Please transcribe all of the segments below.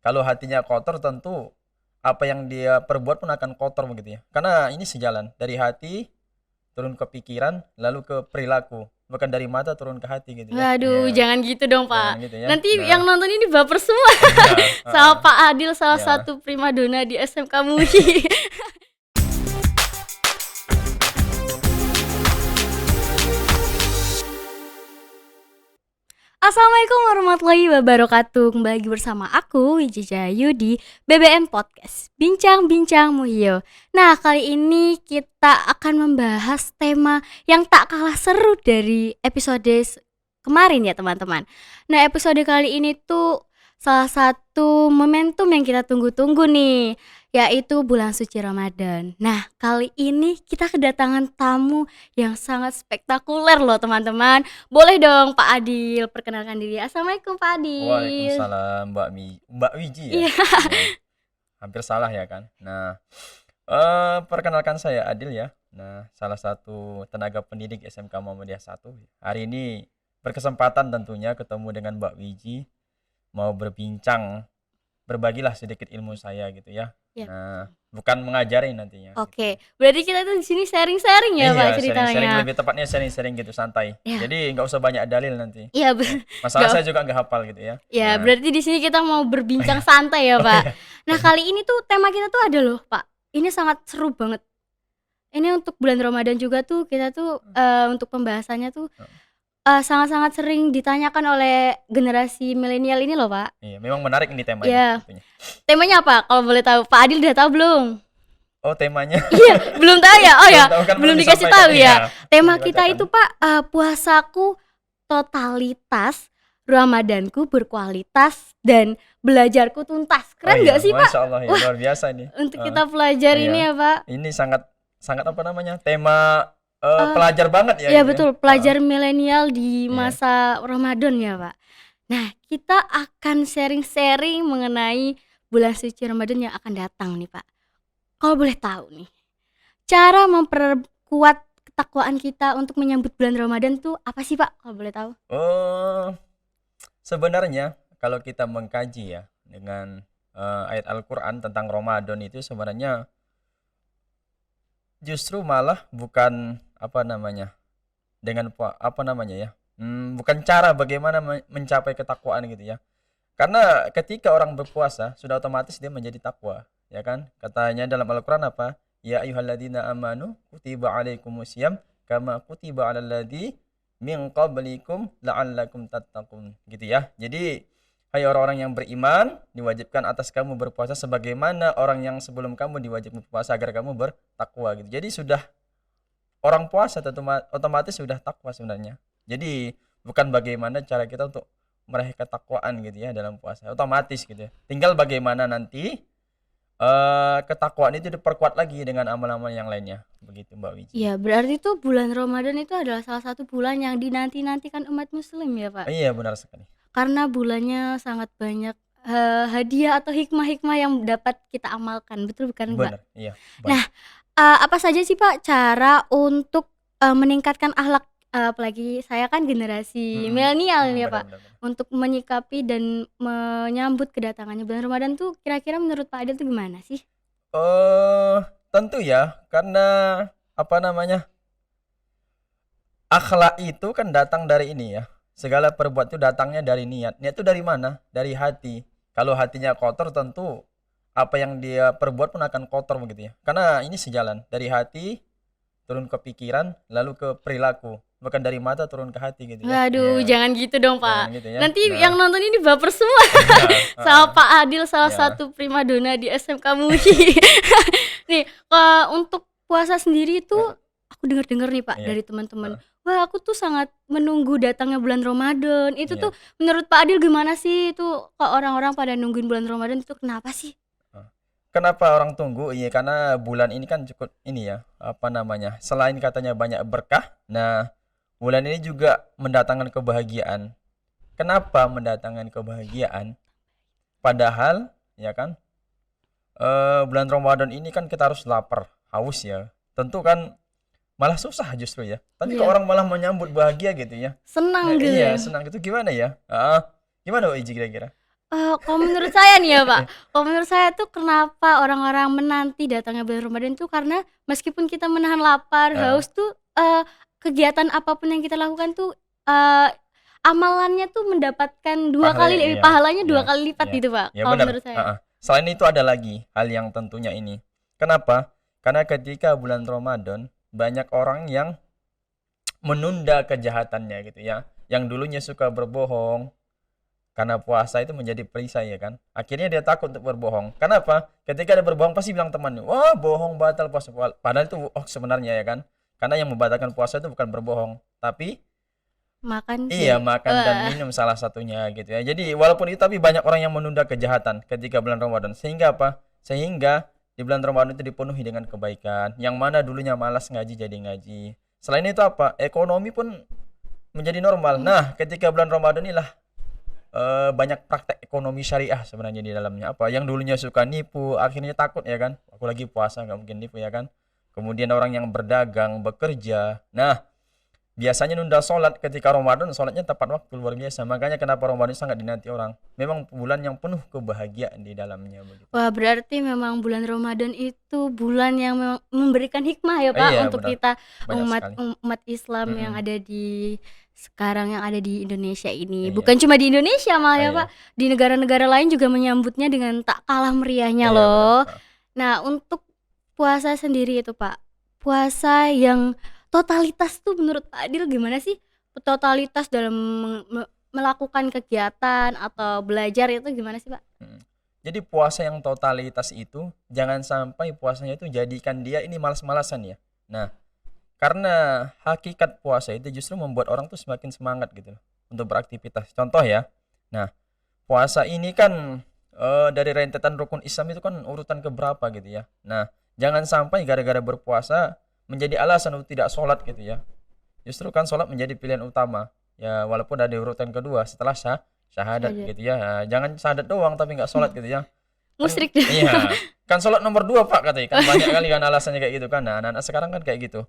Kalau hatinya kotor tentu apa yang dia perbuat pun akan kotor begitu ya. Karena ini sejalan dari hati turun ke pikiran lalu ke perilaku. Bukan dari mata turun ke hati gitu ya. Waduh, Iya, jangan gitu dong, jangan Pak. gitu ya. Nanti yang Nah, nonton ini baper semua iya, sama heeh, Pak Adil, salah iya. satu primadona di SMK MUI. Assalamualaikum warahmatullahi wabarakatuh. Kembali lagi bersama aku Wiji Jayu di BBM Podcast Bincang-bincang Muhyo. Nah, kali ini kita akan membahas tema yang tak kalah seru dari episode kemarin ya, teman-teman. Nah, episode kali ini tuh salah satu momentum yang kita tunggu-tunggu nih, yaitu bulan suci Ramadan. Nah, kali ini kita kedatangan tamu yang sangat spektakuler loh, teman-teman. Boleh dong Pak Adil perkenalkan diri. Assalamualaikum Pak Adil. Waalaikumsalam Mbak Wiji ya. Iya. Nah, hampir salah ya kan. Nah, perkenalkan saya Adil ya. Nah, salah satu tenaga pendidik SMK Muhammadiyah 1. Hari ini berkesempatan tentunya ketemu dengan Mbak Wiji, mau berbincang, berbagilah sedikit ilmu saya gitu ya. Ya, Nah, betul. bukan mengajari nantinya gitu. Oke, berarti kita tuh di sini sharing-sharing ya Pak Iya, sharing-sharing, ceritanya. lebih tepatnya sharing-sharing gitu santai. Ya, Jadi nggak usah banyak dalil nanti. iya Ya, masalah Gak, saya juga nggak hafal gitu ya. ya Nah, berarti di sini kita mau berbincang santai ya oh Pak. iya. Nah, kali ini tuh tema kita tuh ada loh Pak. Ini sangat seru banget. Ini untuk bulan Ramadan juga tuh kita tuh untuk pembahasannya tuh sangat-sangat sering ditanyakan oleh generasi milenial ini loh Pak. Iya, memang menarik ini temanya Ya, tentunya. temanya apa? Kalau boleh tahu, Pak Adil udah tahu belum? Oh, temanya Iya, belum tahu ya? Oh belum ya, tahu kan, belum belum dikasih disampaikan. tahu Iya, ya. Tema kita dibacakan. itu Pak, puasaku totalitas, Ramadanku berkualitas, dan belajarku tuntas. Oh Keren iya, nggak sih Pak? masya Allah ya, Wah, luar biasa ini. untuk Eh, kita pelajari ini iya, ya Pak. ini sangat sangat apa namanya, tema Eh, pelajar banget ya ya gitu ya. betul, pelajar milenial di Iya. masa Ramadan ya Pak. Nah, kita akan sharing-sharing mengenai bulan suci Ramadan yang akan datang nih Pak. Kalau boleh tahu nih, cara memperkuat ketakwaan kita untuk menyambut bulan Ramadan tuh apa sih Pak? Kalau boleh tahu? Oh, sebenarnya kalau kita mengkaji ya dengan ayat Al-Qur'an tentang Ramadan itu sebenarnya justru malah bukan apa namanya, dengan apa namanya ya, bukan cara bagaimana mencapai ketakwaan gitu ya. Karena ketika orang berpuasa sudah otomatis dia menjadi takwa, ya kan? Katanya dalam Al-Qur'an apa? Ya ayyuhalladzina amanu kutiba alaikumusiyam kama kutiba alal ladzi min qablikum la'allakum tattaqun, gitu ya. Jadi hai orang-orang yang beriman, diwajibkan atas kamu berpuasa sebagaimana orang yang sebelum kamu diwajibkan berpuasa agar kamu bertakwa gitu. Jadi sudah orang puasa tentu otomatis sudah takwa sebenarnya. Jadi bukan bagaimana cara kita untuk meraih ketakwaan gitu ya dalam puasa. Otomatis gitu ya. Tinggal bagaimana nanti ketakwaan itu diperkuat lagi dengan amal-amal yang lainnya. Begitu Mbak Wiji. Ya, berarti tuh bulan Ramadan itu adalah salah satu bulan yang dinanti-nantikan umat muslim ya Pak. Iya benar sekali. Karena bulannya sangat banyak hadiah atau hikmah-hikmah yang dapat kita amalkan. Betul bukan Pak? Benar. Iya, Nah, banyak. apa saja sih Pak cara untuk meningkatkan akhlak, apalagi saya kan generasi milenial nih ya Benar Pak, benar benar. untuk menyikapi dan menyambut kedatangannya bulan Ramadan tuh kira-kira menurut Pak Adil tuh gimana sih? Eh tentu ya karena apa namanya? Akhlak itu kan datang dari ini ya. Segala perbuatan itu datangnya dari niat. Niat itu dari mana? Dari hati. Kalau hatinya kotor tentu apa yang dia perbuat pun akan kotor begitu ya. Karena ini sejalan dari hati turun ke pikiran lalu ke perilaku. Bukan dari mata turun ke hati gitu ya. Waduh, Iya, jangan gitu dong jangan Pak. gitu ya. Nanti yang Nah, nonton ini baper semua iya, sama heeh, Pak Adil, salah iya. satu primadona di SMK MUI. Nih, untuk puasa sendiri itu Heeh, aku dengar-dengar nih Pak iya, dari teman-teman. heeh, Wah, aku tuh sangat menunggu datangnya bulan Ramadan. Itu tuh iya. menurut Pak Adil gimana sih itu kok orang-orang pada nungguin bulan Ramadan itu kenapa sih? Heeh. Kenapa orang tunggu? Iya, karena bulan ini kan cukup ini ya, apa namanya? Selain katanya banyak berkah, nah bulan ini juga mendatangkan kebahagiaan. Kenapa mendatangkan kebahagiaan? Padahal, ya kan, bulan Ramadan ini kan kita harus lapar, haus ya. Tentu kan malah susah justru ya. Tapi kok Iya, orang malah menyambut bahagia gitu ya. senang Nah, gitu iya, ya. senang gitu gimana ya? Gimana Wak Iji kira-kira? Kalau menurut saya nih ya Pak, kalau menurut saya tuh kenapa orang-orang menanti datangnya bulan Ramadan tuh karena meskipun kita menahan lapar, Heeh, haus tuh, kegiatan apapun yang kita lakukan tuh, eee, amalannya tuh mendapatkan 2 pahalanya kali iya, pahalanya iya, 2 kali lipat iya. gitu Pak, Ya kalau benar, menurut saya. heeh. Selain itu ada lagi hal yang tentunya ini. Kenapa? Karena ketika bulan Ramadan banyak orang yang menunda kejahatannya gitu ya. Yang dulunya suka berbohong karena puasa itu menjadi perisai ya kan. Akhirnya dia takut untuk berbohong. Kenapa? Ketika dia berbohong pasti bilang temannya, "Wah, bohong batal puasa." Padahal itu sebenarnya ya kan. Karena yang membatalkan puasa itu bukan berbohong, tapi Makan iya, dan makan dan minum salah satunya gitu ya. Jadi walaupun itu tapi banyak orang yang menunda kejahatan ketika bulan Ramadan. Sehingga apa? Sehingga di bulan Ramadan itu dipenuhi dengan kebaikan. Yang mana dulunya malas ngaji jadi ngaji. Selain itu apa? Ekonomi pun menjadi normal. Nah, ketika bulan Ramadan inilah banyak praktek ekonomi syariah sebenarnya di dalamnya. Apa? Yang dulunya suka nipu, akhirnya takut ya kan. Aku lagi puasa nggak mungkin nipu ya kan. Kemudian orang yang berdagang, bekerja. Nah, biasanya nunda sholat ketika Ramadan, sholatnya tepat waktu luar biasa. Makanya kenapa Ramadan sangat dinanti orang. Memang bulan yang penuh kebahagiaan di dalamnya begitu. Wah, berarti memang bulan Ramadan itu bulan yang memang memberikan hikmah ya, Pak, Iya untuk benar, kita banyak sekali. umat Islam yang Mm-mm. ada di sekarang yang ada di Indonesia ini. Iya, Bukan cuma di Indonesia malah ya, Pak, iya, di negara-negara lain juga menyambutnya dengan tak kalah meriahnya iya benar. loh. Nah, untuk puasa sendiri itu, Pak, puasa yang totalitas tuh menurut Pak Adil gimana sih? Totalitas dalam melakukan kegiatan atau belajar itu gimana sih, Pak? Mm. Jadi puasa yang totalitas itu jangan sampai puasanya itu jadikan dia ini malas-malasan ya. Nah, karena hakikat puasa itu justru membuat orang tuh semakin semangat gitu loh untuk beraktivitas. Contoh ya. Nah, puasa ini kan dari rentetan rukun Islam itu kan urutan keberapa gitu ya. Nah, jangan sampai gara-gara berpuasa menjadi alasan untuk tidak sholat gitu ya. Justru kan sholat menjadi pilihan utama. Ya, walaupun ada urutan kedua setelah syahadat Syahadat. gitu ya. Nah, jangan syahadat doang tapi nggak sholat gitu ya. Kan Musyrik deh. iya, kan sholat nomor dua Pak katanya. Kan banyak kali kan alasannya kayak gitu kan. Nah, anak-anak sekarang kan kayak gitu.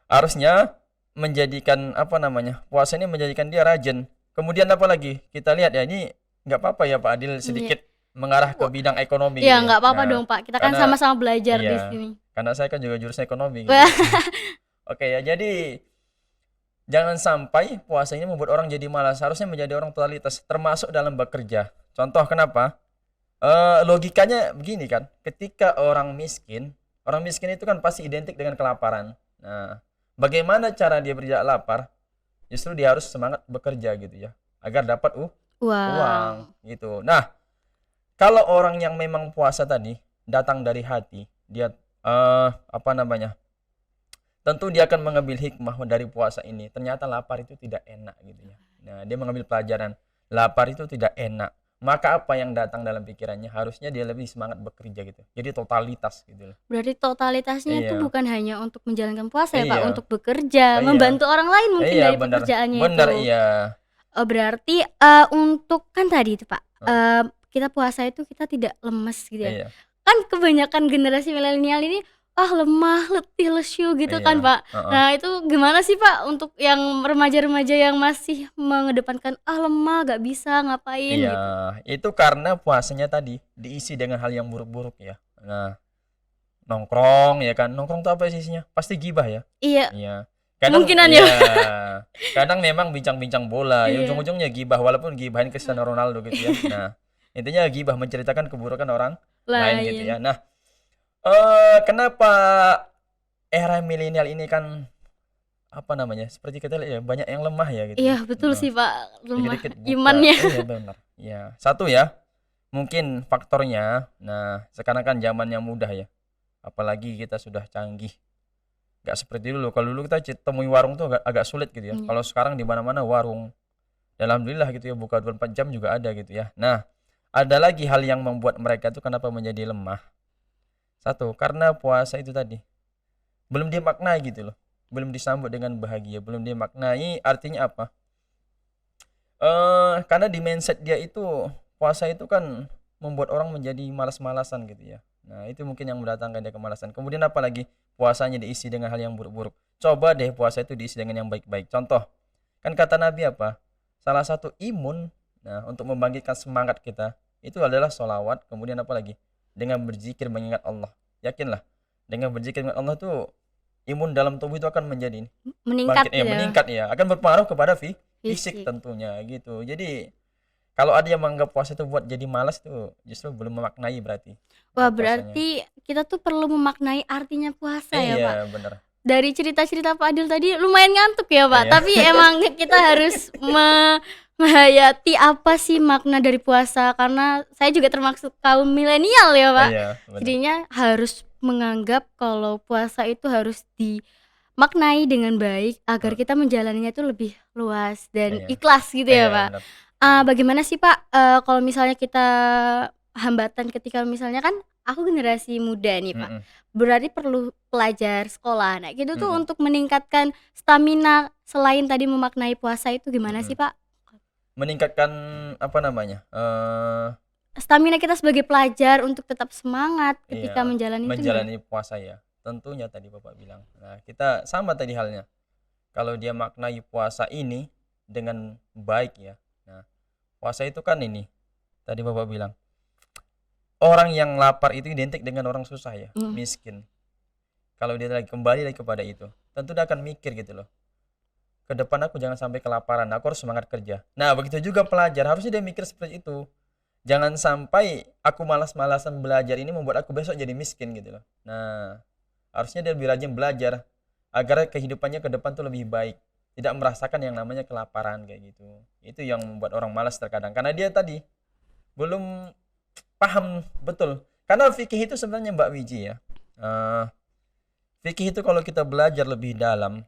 Harusnya menjadikan apa namanya? Puasa ini menjadikan dia rajin. Kemudian apa lagi? Kita lihat ya ini nggak apa-apa ya Pak Adil Iya. sedikit mengarah ke Wah, bidang ekonomi ya gitu ya. nggak apa-apa Nah, dong, Pak. Kita kan karena sama-sama belajar di iya, sini. karena saya kan juga jurusan ekonomi gitu Wah, ya. Oke ya, jadi jangan sampai puasa ini membuat orang jadi malas. Harusnya menjadi orang totalitas, termasuk dalam bekerja. Contoh kenapa? Logikanya begini kan, ketika orang miskin itu kan pasti identik dengan kelaparan. Nah, bagaimana cara dia tidak lapar? Justru dia harus semangat bekerja gitu ya, agar dapat uang wow. gitu. Nah, kalau orang yang memang puasa tadi datang dari hati, dia apa namanya? Tentu dia akan mengambil hikmah dari puasa ini. Ternyata lapar itu tidak enak gitu ya. Nah, dia mengambil pelajaran lapar itu tidak enak. Maka apa yang datang dalam pikirannya harusnya dia lebih semangat bekerja gitu. Jadi totalitas gitu loh. Berarti totalitasnya itu Iya. bukan hanya untuk menjalankan puasa ya, Pak, Iya. untuk bekerja, Iya. membantu orang lain mungkin Iya dari benar. pekerjaannya Benar itu. iya. Berarti, untuk kan tadi itu, Pak, Heeh. kita puasa itu kita tidak lemes gitu ya. Iya. Kan kebanyakan generasi milenial ini, lemah, letih, lesu gitu kan, Iya. Pak. Heeh. Nah, itu gimana sih, Pak, untuk yang remaja-remaja yang masih mengedepankan, lemah, gak bisa ngapain," Iya, gitu? itu karena puasanya tadi diisi dengan hal yang buruk-buruk ya. Nah, nongkrong ya kan. Nongkrong tuh apa isinya? Pasti gibah ya. Iya, Iya. Kadang kemungkinan ya. iya. Kadang memang bincang-bincang bola, ya Iya, ujung-ujungnya gibah walaupun gibahin Cristiano Ronaldo gitu ya. Nah, intinya gibah menceritakan keburukan orang lain gitu lain. ya. Nah, kenapa era milenial ini kan apa namanya? Seperti kita lihat ya, banyak yang lemah ya gitu Iya, ya. betul Heeh. sih, Pak, lemah Dikit-dikit buka. imannya. Iya benar. Iya. Satu ya, mungkin faktornya. Nah, sekarang kan zaman yang mudah ya. Apalagi kita sudah canggih. Gak seperti dulu. Kalau dulu kita temui warung tuh agak sulit gitu ya. Iya. Kalau sekarang di mana-mana warung. Dan alhamdulillah gitu ya, buka 24 jam juga ada gitu ya. Nah, ada lagi hal yang membuat mereka tuh kenapa menjadi lemah. Satu, karena puasa itu tadi belum dimaknai gitu loh. Belum disambut dengan bahagia, belum dimaknai artinya apa? Karena di mindset dia itu puasa itu kan membuat orang menjadi malas-malasan gitu ya. Nah, itu mungkin yang mendatangkan dia kemalasan. Kemudian apalagi puasanya diisi dengan hal yang buruk-buruk. Coba deh puasa itu diisi dengan yang baik-baik. Contoh, kan kata Nabi apa? Salah satu imun Nah, untuk membangkitkan semangat kita itu adalah sholawat, kemudian apa lagi? Dengan berzikir mengingat Allah. Yakinlah, dengan berzikir mengingat Allah tuh imun dalam tubuh itu akan menjadi ini, Meningkat ya meningkat ya, akan berpengaruh kepada fisik fisik. tentunya gitu. Jadi kalau ada yang menganggap puasa itu buat jadi malas itu justru belum memaknai berarti Wah, puasanya. berarti kita tuh perlu memaknai artinya puasa ya, Pak. Iya, bener. Dari cerita-cerita Pak Adil tadi lumayan ngantuk ya, Pak. Iya. Tapi emang kita harus menghayati apa sih makna dari puasa, karena saya juga termasuk kaum milenial ya, Pak. Iya, bener. Jadinya harus menganggap kalau puasa itu harus dimaknai dengan baik agar kita menjalaninya itu lebih luas dan Iya. ikhlas gitu ya, Iya, Pak. bener. Bagaimana sih, Pak, kalau misalnya kita hambatan ketika misalnya kan aku generasi muda nih, Pak. Mm-mm. Berarti perlu pelajar sekolah. Nah, gitu tuh Mm-mm. untuk meningkatkan stamina selain tadi memaknai puasa itu gimana Mm-mm. sih, Pak? Meningkatkan apa namanya? Stamina kita sebagai pelajar untuk tetap semangat ketika Iya, menjalani itu gimana? menjalani puasa ya. Tentunya tadi Bapak bilang. Nah, kita sama tadi halnya. Kalau dia maknai puasa ini dengan baik ya. Nah, puasa itu kan ini. Tadi Bapak bilang, orang yang lapar itu identik dengan orang susah ya, miskin. Kalau dia lagi kembali lagi kepada itu, tentu dia akan mikir gitu loh. Ke depan aku jangan sampai kelaparan, aku harus semangat kerja. Nah, begitu juga pelajar, harusnya dia mikir seperti itu. Jangan sampai aku malas-malasan belajar ini membuat aku besok jadi miskin gitu loh. Nah, harusnya dia lebih rajin belajar agar kehidupannya ke depan tuh lebih baik. Tidak merasakan yang namanya kelaparan kayak gitu. Itu yang membuat orang malas terkadang. Karena dia tadi belum paham betul. Karena fikih itu sebenarnya Mbak Wiji ya. Fikih itu kalau kita belajar lebih dalam,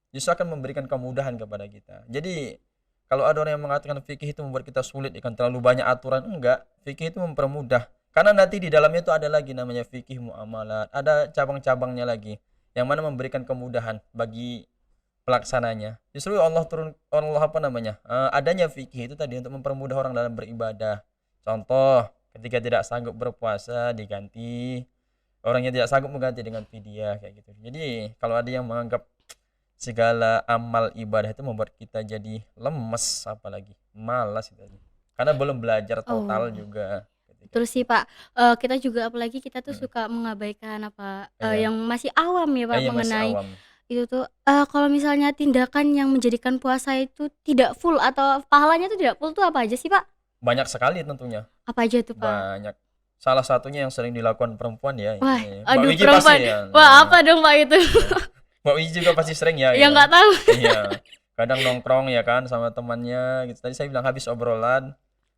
justru akan memberikan kemudahan kepada kita. Jadi kalau ada orang yang mengatakan fikih itu membuat kita sulit, ikan terlalu banyak aturan, enggak. Fikih itu mempermudah. Karena nanti di dalamnya itu ada lagi namanya fikih muamalat, ada cabang-cabangnya lagi yang mana memberikan kemudahan bagi pelaksananya. Justru Allah apa namanya? Adanya fikih itu tadi untuk mempermudah orang dalam beribadah. Contoh, ketika tidak sanggup berpuasa diganti, orangnya tidak sanggup mengganti dengan fidyah kayak gitu. Jadi kalau ada yang menganggap segala amal ibadah itu membuat kita jadi lemes, apalagi malas itu tadi. Karena belum belajar total Oh, juga ketika betul itu. sih, Pak. Kita juga apalagi kita tuh Mm. suka mengabaikan Iya, yang masih awam ya, Pak, iya masih mengenai awam. itu tuh, kalau misalnya tindakan yang menjadikan puasa itu tidak full atau pahalanya itu tidak full tuh apa aja sih, Pak? Banyak sekali tentunya, Apa aja tuh, Pak? banyak. Salah satunya yang sering dilakukan perempuan ya Wah, ini. Mbak aduh Wiji pasti perempuan. ya. Wah, Nah, apa dong, Pak, itu? iya. Mbak Wiji juga pasti sering ya Ya itu. nggak tahu. Iya. Kadang nongkrong ya kan sama temannya gitu. Tadi saya bilang habis obrolan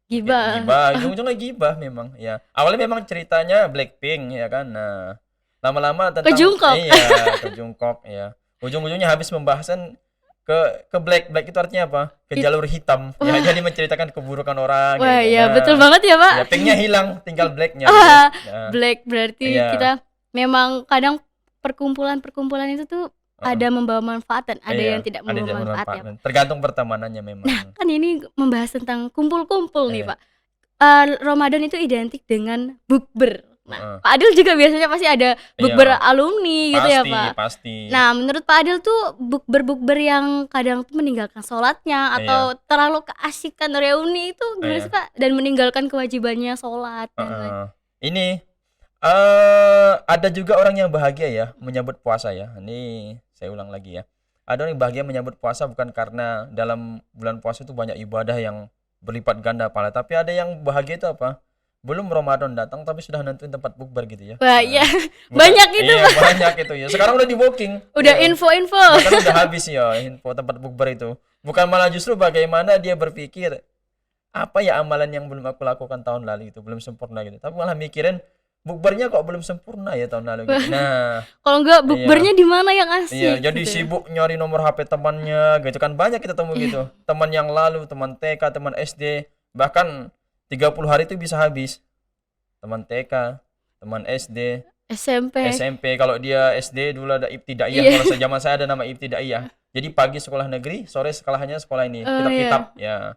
Gibah. gibah, ujung-ujungnya gibah memang ya. Awalnya memang ceritanya Blackpink ya kan. Nah, lama-lama tentang Kejungkok. iya, kejungkok ya. Ujung-ujungnya habis pembahasan ke black itu artinya apa? Ke jalur hitam. Ya, Wah. jadi menceritakan keburukan orang Wah, gitu. ya Nah, betul banget ya, Pak. ya pinknya hilang, tinggal blacknya gitu. Wah, Nah, Black berarti iya. kita memang kadang perkumpulan-perkumpulan itu tuh ada membawa manfaat dan ada Iya, yang tidak ada yang membawa manfaat ya, Pak. bermanfaat. Tergantung pertemanannya memang. Kan ini membahas tentang kumpul-kumpul nih, Iya. Pak. Ramadan itu identik dengan bukber. Nah, Heeh. Pak Adil juga biasanya pasti ada bukber Iya, alumni gitu ya, pasti, Pak. pasti. Nah, menurut Pak Adil tuh bukber-bukber yang kadang tuh meninggalkan sholatnya atau Iya, terlalu keasikan reuni itu gimana sih, iya. Pak? Dan meninggalkan kewajibannya sholat dan lain. Heeh. Ini ada juga orang yang bahagia ya menyambut puasa ya. Ini saya ulang lagi ya. Ada orang yang bahagia menyambut puasa bukan karena dalam bulan puasa itu banyak ibadah yang berlipat ganda pahala, tapi ada yang bahagia itu apa? Belum Ramadan datang tapi sudah nentuin tempat bukber gitu ya. Wah, Nah, iya. bukan, Banyak itu, iya, Pak. banyak itu ya. Sekarang udah di booking. Udah Iya. info-info. Bahkan udah habis ya info tempat bukber itu. Bukan malah justru bagaimana dia berpikir apa ya amalan yang belum aku lakukan tahun lalu itu belum sempurna gitu. Tapi malah mikirin bukbernya kok belum sempurna ya tahun lalu gitu. Nah, Kalau enggak iya. bukbernya di mana yang Iya, asik jadi gitu. sibuk nyari nomor HP temannya gitu kan, banyak kita temu gitu. Teman yang lalu, teman TK, teman SD, bahkan 30 hari itu bisa habis. Teman TK, teman SD, SMP. SMP. Kalau dia SD dulu ada ibtidaiyah, Iya. kalau zaman saya ada nama ibtidaiyah. Jadi pagi sekolah negeri, sore sekolahnya sekolah ini, Oh, kitab-kitab ya.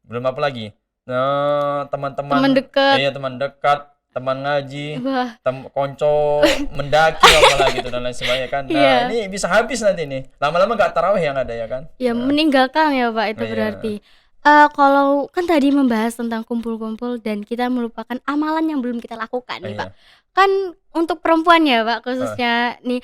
Belum apa lagi. Nah, teman-teman Teman dekat. iya teman dekat, teman ngaji, Wah, konco mendaki apalagi gitu dan lain sebagainya kan. Nah, Iya. ini bisa habis nanti nih. Lama-lama nggak tarawih yang ada ya kan. ya Nah, meninggalkan ya, Pak, itu iya. berarti. Kalau kan tadi membahas tentang kumpul-kumpul dan kita melupakan amalan yang belum kita lakukan nih, Pak. Iya. Kan untuk perempuan ya, Pak, Heeh. khususnya nih,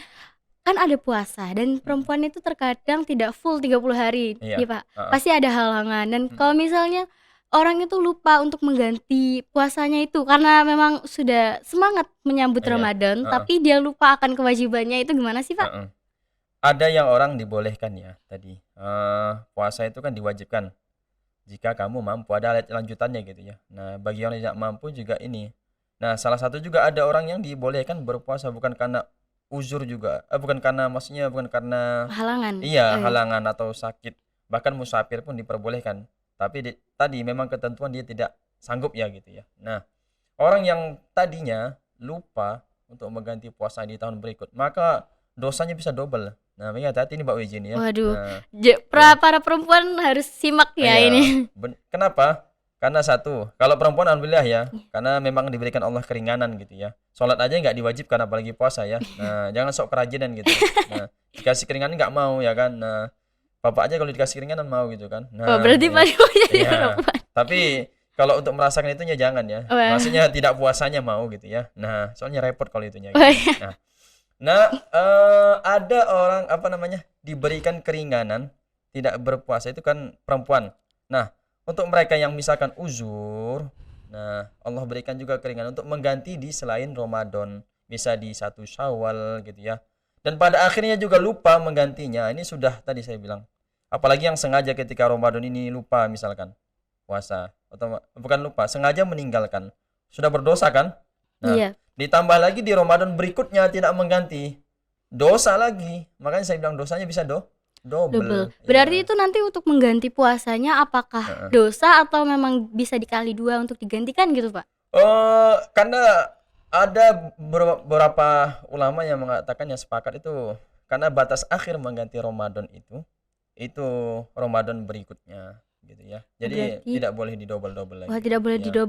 kan ada puasa dan perempuan itu terkadang tidak full 30 hari Iya. nih, Pak. Heeh. Pasti ada halangan dan Mhm. kalau misalnya orang itu lupa untuk mengganti puasanya itu karena memang sudah semangat menyambut Iya. Ramadan, Heeh. tapi dia lupa akan kewajibannya itu gimana sih, Pak? Heeh. Ada yang orang dibolehkan ya tadi, puasa itu kan diwajibkan jika kamu mampu, ada ayat lanjutannya gitu ya. Nah, bagi orang yang tidak mampu juga ini. Nah, salah satu juga ada orang yang dibolehkan berpuasa bukan karena uzur juga, bukan karena maksudnya bukan karena Halangan. iya, Oh, iya. halangan atau sakit. Bahkan musafir pun diperbolehkan. Tapi tadi memang ketentuan dia tidak sanggup ya gitu ya. Nah, orang yang tadinya lupa untuk mengganti puasa di tahun berikut, maka dosanya bisa double. Nah, makanya hati-hati nih Mbak Wijin ya. Waduh, Nah, ya. para perempuan harus simak ya Iya, ini. kenapa? Karena satu, kalau perempuan alhamdulillah ya, karena memang diberikan Allah keringanan gitu ya. Sholat aja nggak diwajibkan apalagi puasa ya. Nah, jangan sok kerajinan gitu. Nah, dikasih keringanan nggak mau ya kan. Nah, bapak aja kalau dikasih keringanan mau gitu kan. Oh, Nah, berarti iya. paling banyak di Iya. perempuan. Tapi kalau untuk merasakan itunya jangan ya. Wah. Maksudnya tidak puasanya mau gitu ya. Nah, soalnya repot kalau itunya gitu. Oh, iya. Nah, ada orang apa namanya diberikan keringanan tidak berpuasa itu kan perempuan. Nah, untuk mereka yang misalkan uzur, nah Allah berikan juga keringanan untuk mengganti di selain Ramadan, bisa di 1 Syawal gitu ya. Dan pada akhirnya juga lupa menggantinya. Ini sudah tadi saya bilang. Apalagi yang sengaja ketika Ramadan ini lupa misalkan puasa atau bukan lupa, sengaja meninggalkan. Sudah berdosa kan? Nah, Iya, ditambah lagi di Ramadan berikutnya tidak mengganti, dosa lagi. Makanya saya bilang dosanya bisa double. double. Berarti Iya. itu nanti untuk mengganti puasanya apakah Heeh. dosa atau memang bisa dikali 2 untuk digantikan gitu, Pak? Karena ada beberapa ulama yang mengatakan yang sepakat itu karena batas akhir mengganti Ramadan itu Ramadan berikutnya gitu ya. Jadi Berarti tidak boleh didouble-double wah, lagi. tidak boleh Ya. didouble.